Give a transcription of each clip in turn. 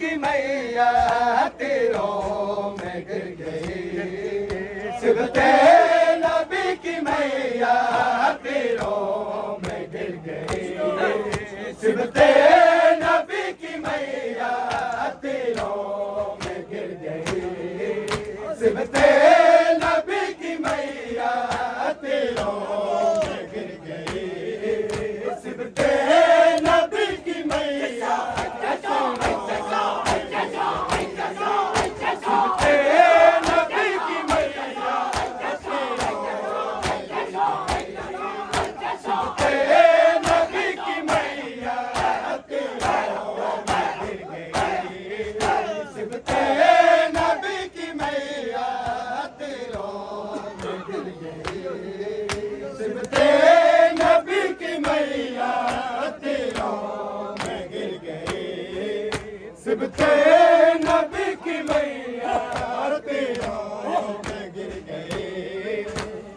की मैया तीरों में गिर गई। सिबते नबी की मैया तीरों में गिर गई। सिबते नबी की मैया तीरों में गिर गई। सिबते नबी की मैया तीरों में गिर गई। सिबते नबी की मैया सिबते नबी की मैया तीरों में गिर गई।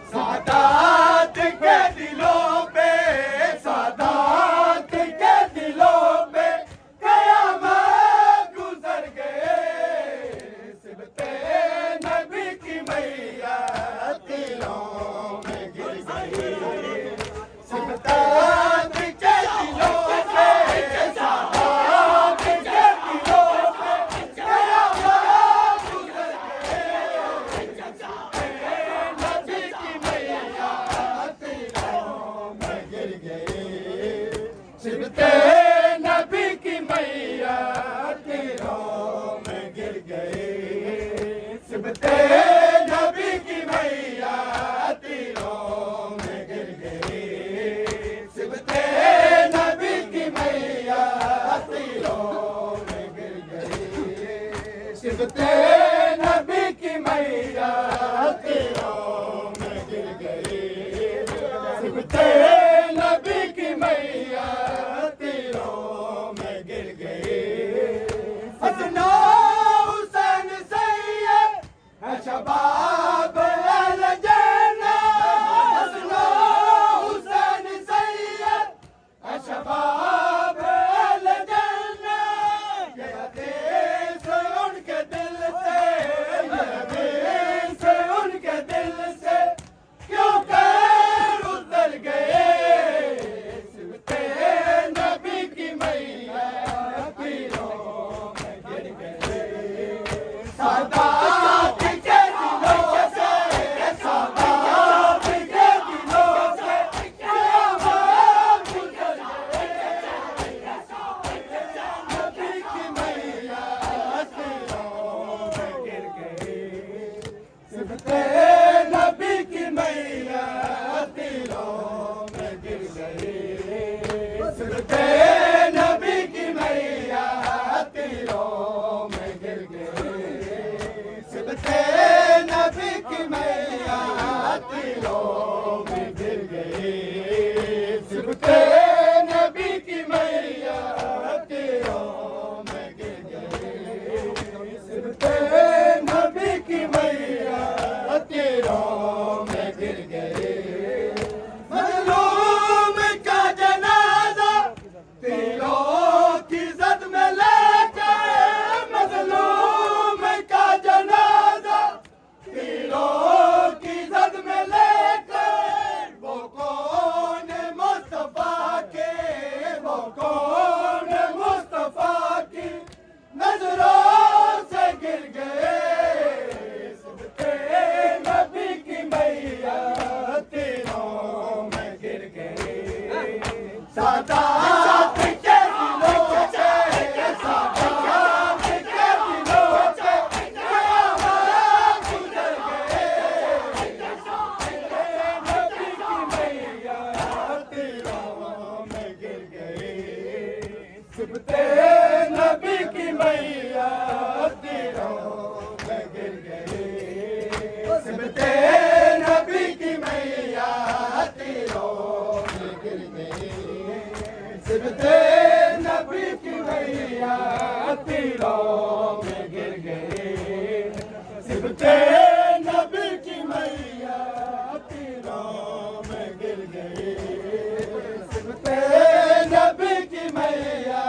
सादात के दिलों पे, सादात के दिलों पे कयामत गुजर गए। सिबते नबी की मैया तीरों में गिर गई। सादात के दिलों पे, सादात के दिलों पे कयामत गुजर गए। नबी की मैया तीरों में गिर गई। सिबते नबी की मैया तीरों में गिर गई। सिबते नबी की मैया तीरों में गिर गई। सिबते नबी की मैया तीरों में गिर गई। सिबते नबी की मैया तीरों में गिर गई। सिबते नबी की मैया तीरों में गिर गई। हसना हुसैन सैयद है शबाब अल जन्ना। हसना हुसैन सैयद है शबाब अल जन्ना। ये हदीस उनके दिल से, ये हदीस उनके दिल से क्यों कर उतर गए। सिबते नबी की मैया तीरों में गिर गए। सादात के दिलों से, सादात के दिलों से कयामत गुजर गए। नबी की मैया तीरों में गिर गई। सिबते नबी की मैया तीरों में गिर गई। सिबते नबी की मैया तीरों में गिर गई। सिबते नबी की मैया तीरों में गिर गई। सिबते नबी की मैया तीरों में गिर गई। सिबते नबी की मैया तीरों में गिर गई। मजलूम का जनाजा तीरों की जद में लेके, मजलूम का जनाजा तीरों की जद में लेके, वो कौन मुस्तफा के, वो कौन मुस्तफा की नजरों से गिर गए। सिबते नबी की मैया तीरों में गिर गई। सादात के दिलों से, सादात के दिलों से कयामत गुजर गए। नबी की मैया तीरों में गिर गई। सिबते नबी की मैया तीरों में गिर गई। सिबते नबी की मैया तीरों में गिर गई। सिबते नबी की मैया तीरों में गिर गई। सिबते नबी की मैया तीरों में गिर गई। सिबते नबी की मैया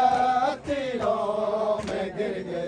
तीरों में गिर गए